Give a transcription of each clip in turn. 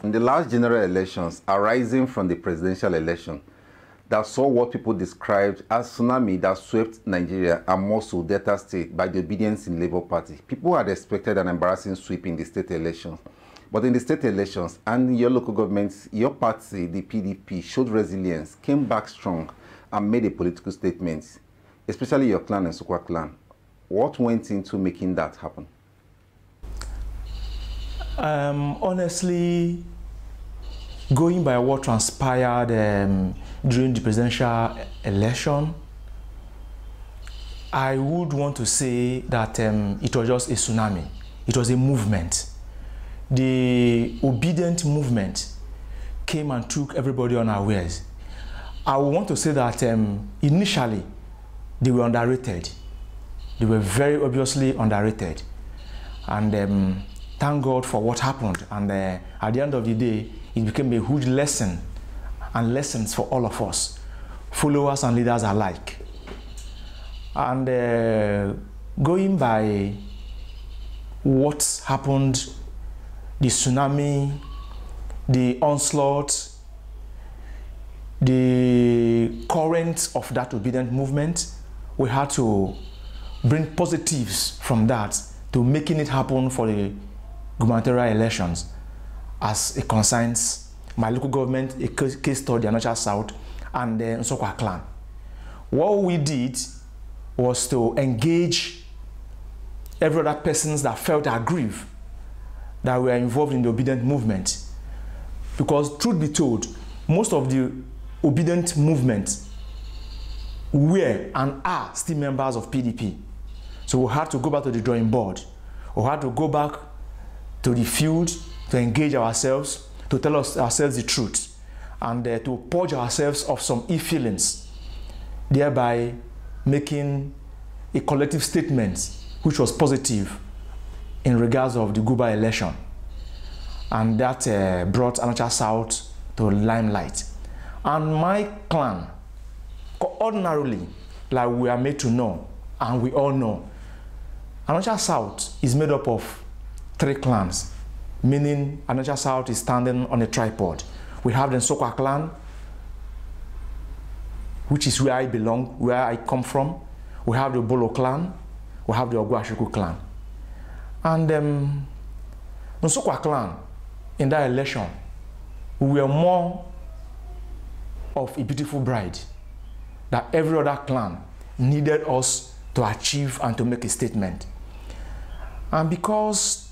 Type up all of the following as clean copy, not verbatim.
In the last general elections arising from the presidential election that saw what people described as tsunami that swept Nigeria and more so Delta State by the obedience in Labour Party, people had expected an embarrassing sweep in the state elections. But in the state elections and in your local governments, your party, the PDP, showed resilience, came back strong, and made a political statement, especially your clan, Nsukwa clan. What went into making that happen? Honestly, going by what transpired during the presidential election, I would want to say that it was just a tsunami. It was a movement. The obedient movement came and took everybody unawares. I want to say that initially they were underrated. They were very obviously underrated. And thank God for what happened. And at the end of the day, it became a huge lesson and lessons for all of us, followers and leaders alike. And going by what happened, the tsunami, the onslaught, the current of that obedient movement, we had to bring positives from that to making it happen for the gubernatorial elections as it concerns my local government, a case study, Anocha South, and the Nsukwa clan. What we did was to engage every other persons that felt aggrieved that were involved in the obedient movement. Because truth be told, most of the obedient movement were and are still members of PDP. So we had to go back to the drawing board. We had to go back to the field to engage ourselves, to tell ourselves the truth, and to purge ourselves of some ill feelings, thereby making a collective statement which was positive in regards of the Guba election. And that brought Anocha South to limelight. And my clan, ordinarily, like we are made to know, and we all know, Anocha South is made up of 3 clans, meaning Anocha South is standing on a tripod. We have the Nsukwa clan, which is where I belong, where I come from. We have the Bolo clan, we have the Ogwashiku clan. And Nsukwa clan, in that election, we were more of a beautiful bride that every other clan needed us to achieve and to make a statement. And because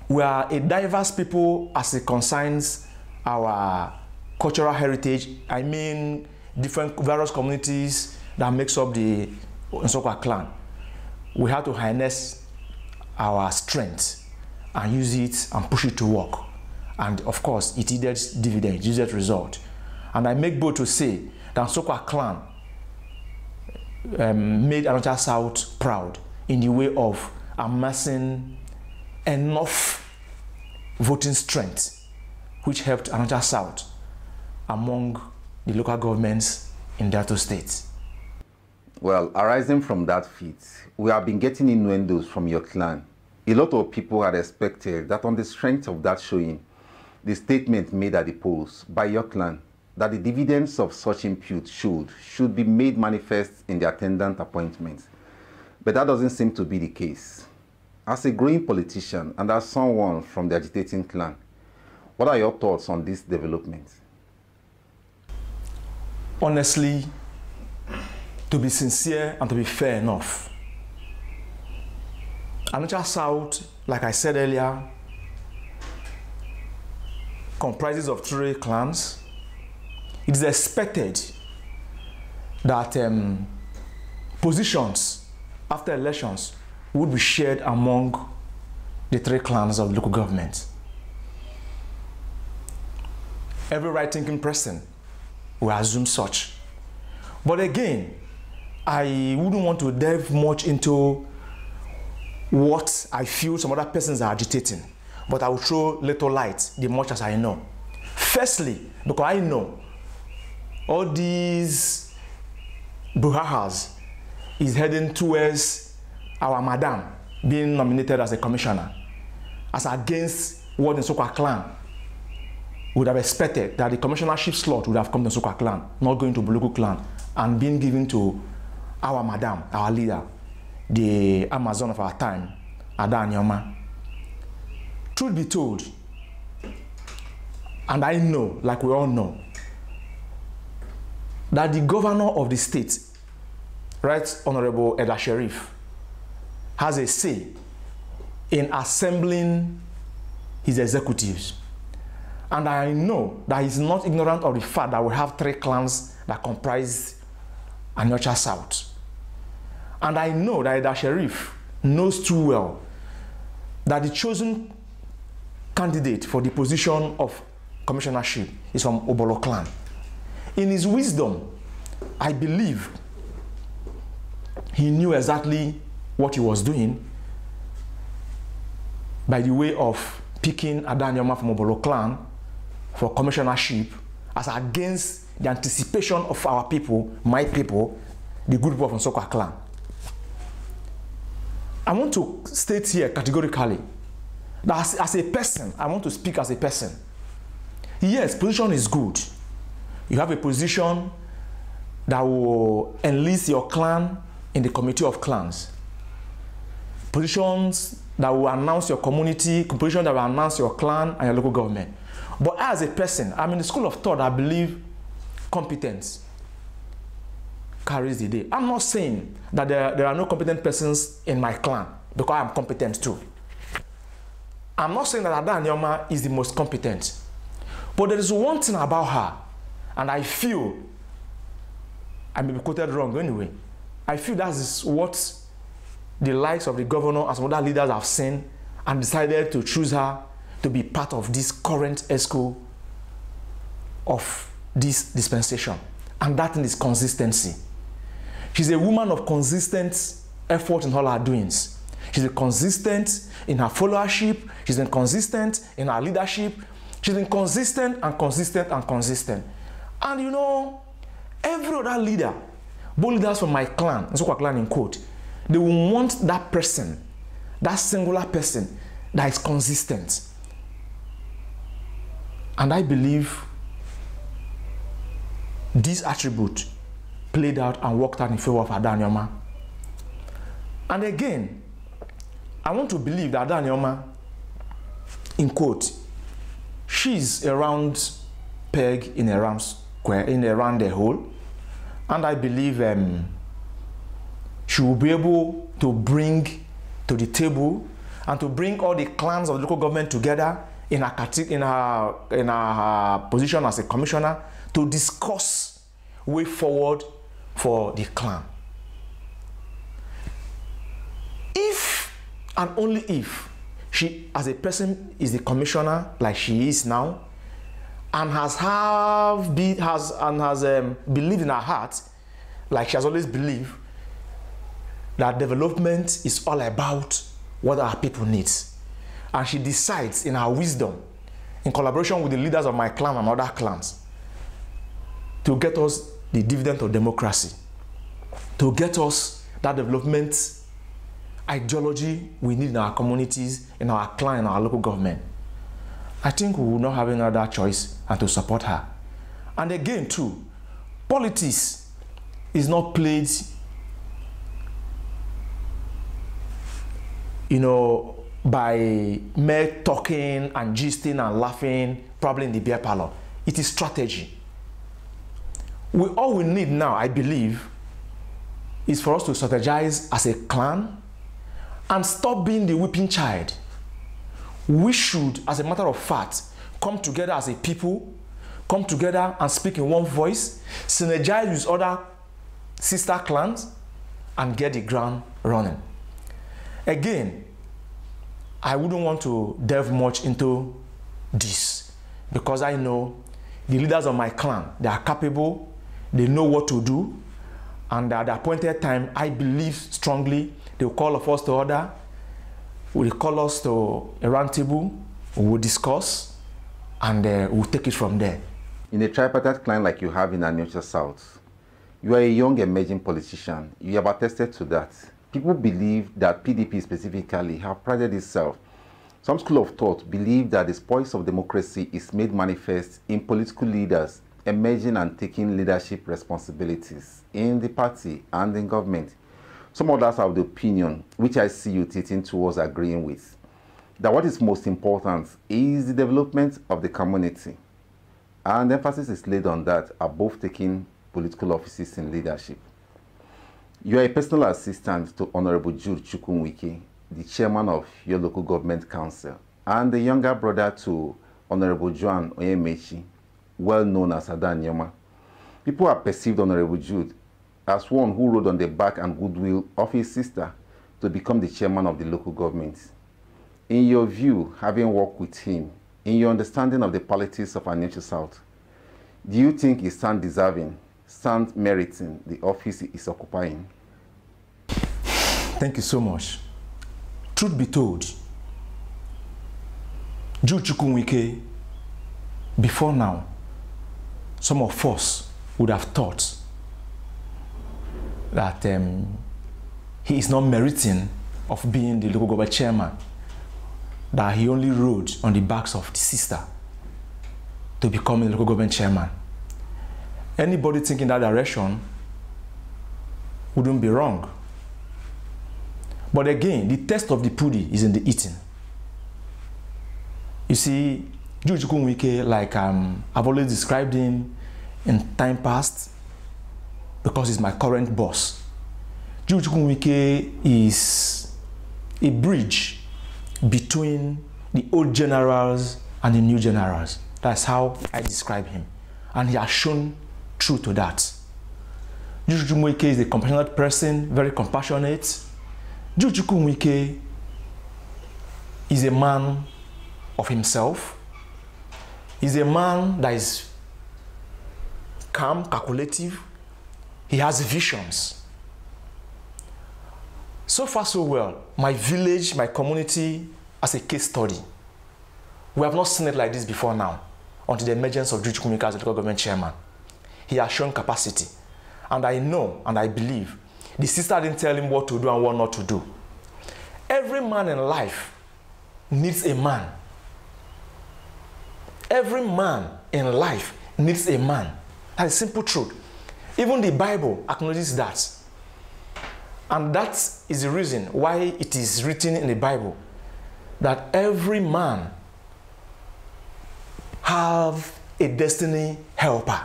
we are a diverse people as it concerns our cultural heritage, I mean various communities that makes up the Nsukwa clan, we had to harness our strength and use it and push it to work. And of course, it yielded dividends, yielded result. And I make bold to say that Nsukwa clan made Anocha South proud in the way of amassing enough voting strength, which helped Anocha South among the local governments in Delta State. Well, arising from that feat, we have been getting innuendos from your clan. A lot of people had expected that on the strength of that showing, the statement made at the polls by your clan that the dividends of such impute should be made manifest in the attendant appointments. But that doesn't seem to be the case. As a growing politician and as someone from the agitating clan, what are your thoughts on this development? Honestly, to be sincere and to be fair enough, Anocha South, like I said earlier, comprises of 3 clans. It is expected that positions after elections would be shared among the 3 clans of local government. Every right-thinking person will assume such. But again, I wouldn't want to delve much into what I feel some other persons are agitating, but I will throw little light the much as I know. Firstly, because I know all these buhahas is heading towards our madam being nominated as a commissioner, as against what the Nsukwa clan would have expected that the commissionership slot would have come to Nsukwa clan, not going to Buluku clan, and being given to our madam, our leader, the Amazon of our time, Ada Nyoma. Truth be told, and I know, like we all know, that the governor of the state, Right Honorable Eda Sheriff, has a say in assembling his executives. And I know that he's not ignorant of the fact that we have 3 clans that comprise Anyocha South. And I know that Eda Sheriff knows too well that the chosen candidate for the position of commissionership is from Obolo clan. In his wisdom, I believe he knew exactly what he was doing by the way of picking Ada Nyoma from Obolo clan for commissionership as against the anticipation of our people, my people, the good people from Nsukwa clan. I want to state here categorically that as a person, I want to speak as a person. Yes, position is good. You have a position that will enlist your clan in the committee of clans. Positions that will announce your community, positions that will announce your clan and your local government. But as a person, I'm in the school of thought, I believe competence carries the day. I'm not saying that there are no competent persons in my clan because I'm competent too. I'm not saying that Ada Nyoma is the most competent. But there is one thing about her, and I feel, I may be quoted wrong anyway, I feel that is what the likes of the governor and some other leaders have seen and decided to choose her to be part of this current ESCO of this dispensation. And that is consistency. She's a woman of consistent effort in all her doings. She's been consistent in her followership. She's been consistent in her leadership. She's been consistent and consistent and consistent. And you know, every other leader, both leaders from my clan, Nsukwa clan in quote, they will want that person, that singular person that is consistent. And I believe this attribute played out and worked out in favor of Ada Nyoma. And again, I want to believe that Ada Nyoma, in quote, she's a round peg in a round square, in a round hole. And I believe she will be able to bring to the table and to bring all the clans of the local government together in her position as a commissioner to discuss way forward for the clan. If and only if she as a person is the commissioner like she is now and has believed in her heart like she has always believed that development is all about what our people need, and she decides in her wisdom in collaboration with the leaders of my clan and other clans to get us the dividend of democracy, to get us that development ideology we need in our communities, in our clan, in our local government, I think we will not have any other choice than to support her. And again too, politics is not played, you know, by mere talking and gisting and laughing, probably in the beer parlor. It is strategy. All we need now, I believe, is for us to strategize as a clan and stop being the whipping child. We should, as a matter of fact, come together as a people, come together and speak in one voice, synergize with other sister clans, and get the ground running. Again, I wouldn't want to delve much into this because I know the leaders of my clan, they are capable, they know what to do, and at the appointed time, I believe strongly they will call of us to order, will call us to a round table, we will discuss, and we'll take it from there. In a tripartite clan like you have in Anyocha South, you are a young emerging politician. You have attested to that. People believe that PDP specifically have prided itself Some school of thought believe that the spoils of democracy is made manifest in political leaders emerging and taking leadership responsibilities in the party and in government. Some others have the opinion, which I see you tilting towards agreeing with, that what is most important is the development of the community. And emphasis is laid on that above taking political offices in leadership. You are a personal assistant to Honorable Jude Chukwunwike, the chairman of your local government council, and the younger brother to Honorable Joan Onyemechi, well known as Adan Yoma. People have perceived Honorable Jude as one who rode on the back and goodwill of his sister to become the chairman of the local government. In your view, having worked with him, in your understanding of the politics of Aneche South, do you think he stands deserving, stands meriting the office he is occupying? Thank you so much. Truth be told, Jude Chukwunwike, before now, some of us would have thought that he is not meriting of being the local government chairman, that he only rode on the backs of the sister to become the local government chairman. Anybody thinking that direction wouldn't be wrong. But again, the test of the pudding is in the eating. You see, Jude Chukwunwike, like I've always described him in time past, because he's my current boss. Jude Chukwunwike is a bridge between the old generals and the new generals. That's how I describe him. And he has shown true to that. Jude Chukwunwike is a compassionate person, very compassionate. Jude Chukwunwike is a man of himself. He's a man that is calm, calculative. He has visions. So far, so well. My village, my community, as a case study. We have not seen it like this before now, until the emergence of Jude Chukwunwike as the local government chairman. He has shown capacity. And I know and I believe the sister didn't tell him what to do and what not to do. Every man in life needs a man. Every man in life needs a man. That's a simple truth. Even the Bible acknowledges that. And that is the reason why it is written in the Bible that every man have a destiny helper.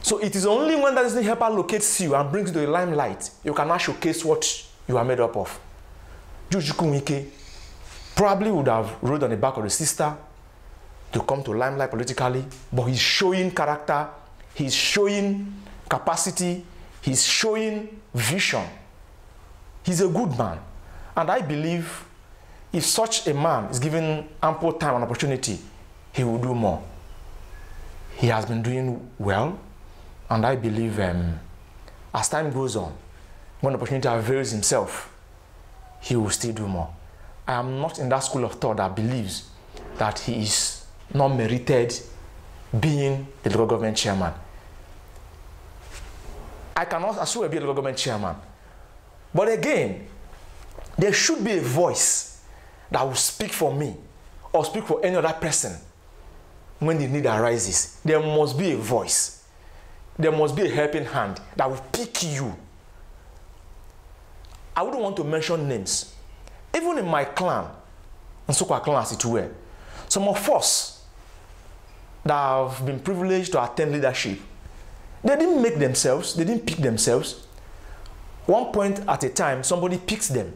So it is only when that destiny helper locates you and brings you to the limelight, you can now showcase what you are made up of. Jude Chukwunwike probably would have rode on the back of the sister to come to limelight politically, but he's showing character, he's showing capacity, he's showing vision. He's a good man. And I believe if such a man is given ample time and opportunity, he will do more. He has been doing well, and I believe as time goes on, when opportunity avails himself, he will still do more. I am not in that school of thought that believes that he is not merited being the local government chairman. I cannot as well be a local government chairman. But again, there should be a voice that will speak for me or speak for any other person when the need arises. There must be a voice. There must be a helping hand that will pick you. I wouldn't want to mention names. Even in my clan, Nsukwa clan as it were, some of us that have been privileged to attend leadership, they didn't make themselves, they didn't pick themselves. One point at a time, somebody picks them.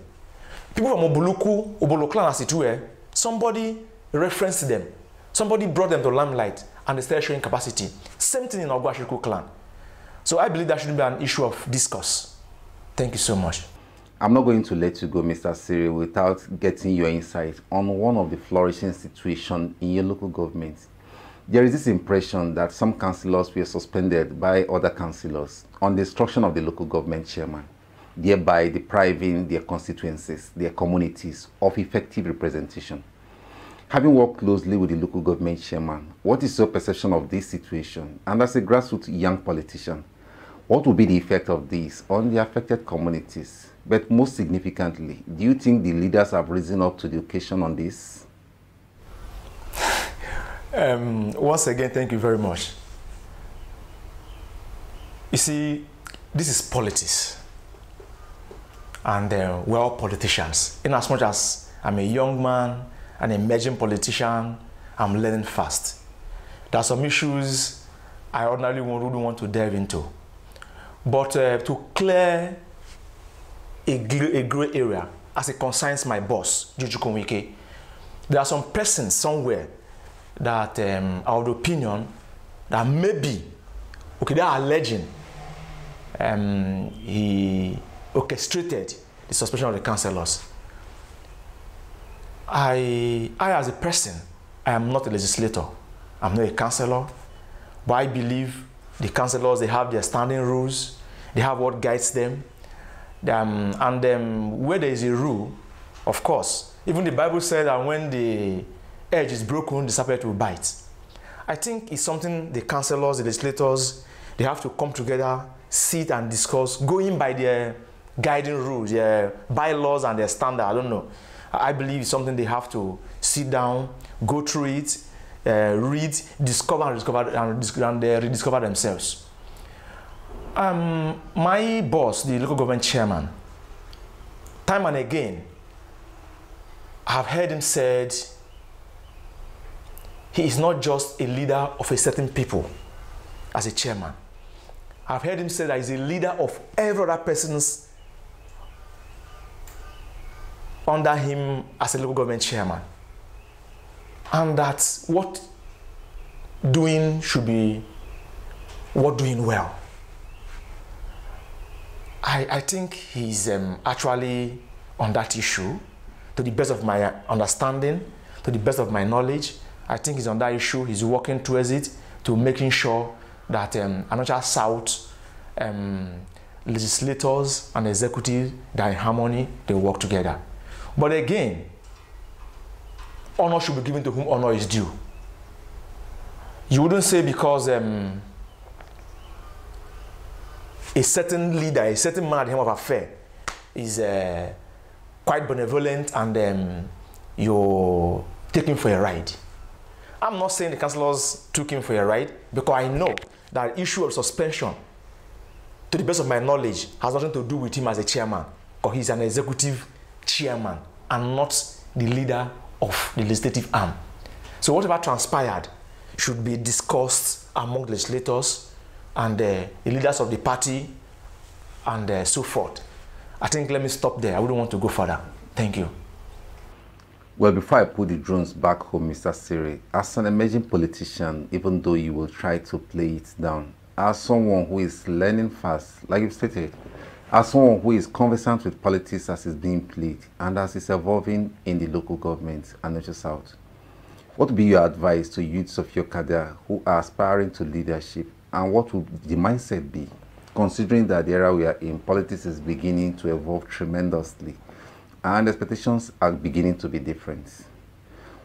People from Obolo clan as it were, somebody referenced them. Somebody brought them to limelight and they started showing capacity. Same thing in Ogwashiku clan. So I believe that shouldn't be an issue of discourse. Thank you so much. I'm not going to let you go, Mr. Cyril, without getting your insight on one of the flourishing situations in your local government. There is this impression that some councillors were suspended by other councillors on the instruction of the local government chairman, thereby depriving their constituencies, their communities, of effective representation. Having worked closely with the local government chairman, what is your perception of this situation? And as a grassroots young politician, What will be the effect of this on the affected communities? But most significantly, do you think the leaders have risen up to the occasion on this? Once again, thank you very much. You see, this is politics. And we're all politicians. In as much as I'm a young man, an emerging politician, I'm learning fast. There are some issues I ordinarily wouldn't want to delve into. But to clear a gray area as it concerns my boss, Jude Chukwunwike, there are some persons somewhere that are of the opinion that maybe, okay, they are alleging he orchestrated the suspension of the councillors. I as a person, I am not a legislator. I'm not a councillor, but I believe the councillors, they have their standing rules. They have what guides them. Where there is a rule, of course, even the Bible said that when the edge is broken, the serpent will bite. I think it's something the councillors, the legislators, they have to come together, sit and discuss, going by their guiding rules, their bylaws and their standard. I don't know. I believe it's something they have to sit down, go through it, read, discover and rediscover themselves. My boss, the local government chairman, time and again, I've heard him said he is not just a leader of a certain people as a chairman. I've heard him say that he's a leader of every other person's under him as a local government chairman. And that what doing should be what doing well. I think he's actually on that issue, to the best of my understanding, to the best of my knowledge. I think he's on that issue. He's working towards it, to making sure that Anocha South legislators and executives, they're in harmony, they work together. But again, honor should be given to whom honor is due. You wouldn't say because a certain leader, a certain man at the helm of affair is quite benevolent and you're taking for a ride. I'm not saying the councillors took him for a ride, because I know that the issue of suspension, to the best of my knowledge, has nothing to do with him as a chairman, because he's an executive chairman and not the leader of the legislative arm. So whatever transpired should be discussed among the legislators and the leaders of the party and so forth. I think let me stop there. I wouldn't want to go further. Thank you. Well, before I put the drones back home, Mr. Cyril, as an emerging politician, even though you will try to play it down, as someone who is learning fast, like you stated, as someone who is conversant with politics as it's being played and as it's evolving in the local government and not just South, what would be your advice to youths of your cadre who are aspiring to leadership, and what would the mindset be, considering that the era we are in, politics is beginning to evolve tremendously and expectations are beginning to be different?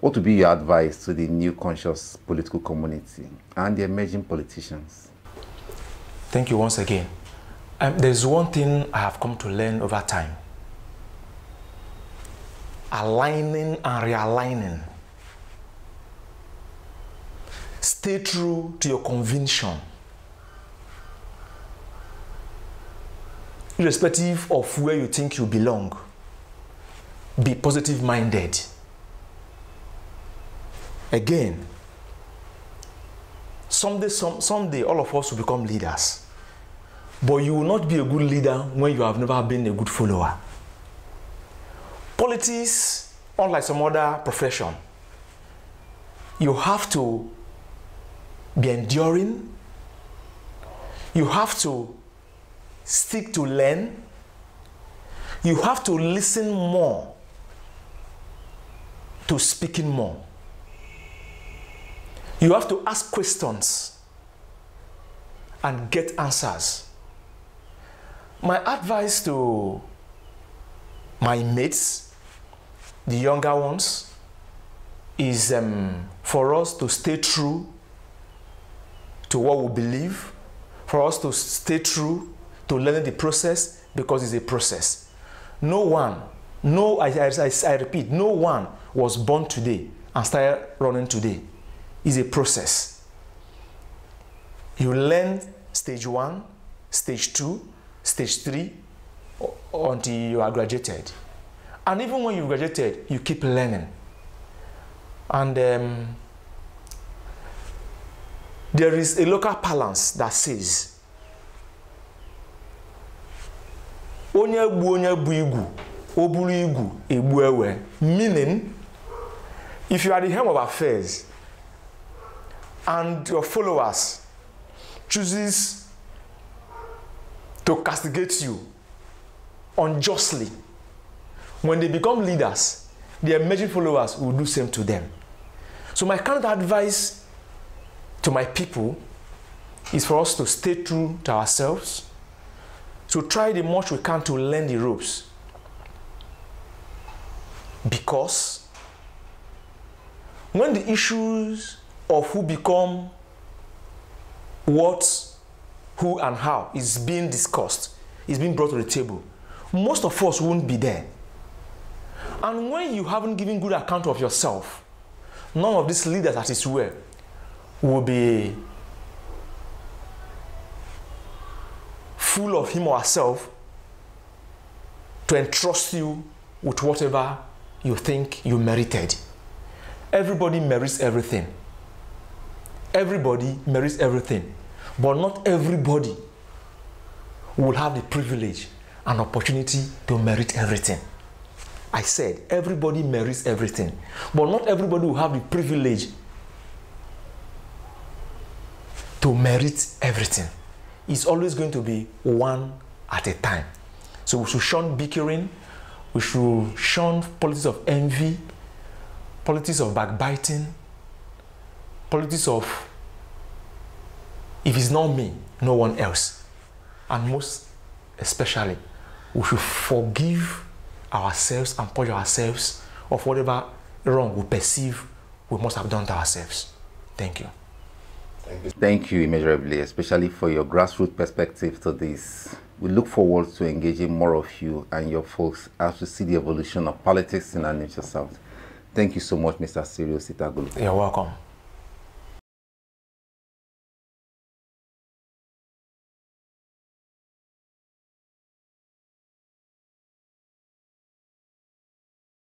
What would be your advice to the new conscious political community and the emerging politicians? Thank you once again. There's one thing I have come to learn over time. Aligning and realigning. Stay true to your conviction, irrespective of where you think you belong. Be positive-minded. Again, someday all of us will become leaders. But you will not be a good leader when you have never been a good follower. Politics, unlike some other profession, you have to be enduring. You have to stick to learn. You have to listen more to speaking more. You have to ask questions and get answers. My advice to my mates, the younger ones, is for us to stay true to what we believe, for us to stay true to learning the process, because it's a process. No one, I repeat, no one was born today and started running today. It's a process. You learn stage 1, stage 2, stage 3 until you are graduated. And even when you graduated, you keep learning. And there is a local balance that says, meaning, if you are the helm of affairs and your followers chooses to castigate you unjustly, when they become leaders, their emerging followers will do the same to them. So my current advice to my people is for us to stay true to ourselves, to try the much we can to learn the ropes. Because when the issues of who become what, who, and how is being discussed, is being brought to the table, most of us won't be there. And when you haven't given good account of yourself, none of these leaders, as it were, will be full of him or herself to entrust you with whatever you think you merited. Everybody merits everything. Everybody merits everything. But not everybody will have the privilege and opportunity to merit everything. I said everybody merits everything. But not everybody will have the privilege to merit everything. It's always going to be one at a time. So we should shun bickering. We should shun politics of envy, politics of backbiting, politics of if it's not me, no one else. And most especially, we should forgive ourselves and purge ourselves of whatever wrong we perceive we must have done to ourselves. Thank you. Thank you immeasurably, especially for your grassroots perspective to this. We look forward to engaging more of you and your folks as we see the evolution of politics in our nature south. Thank you so much, Mr. Cyril Agolo. You're welcome.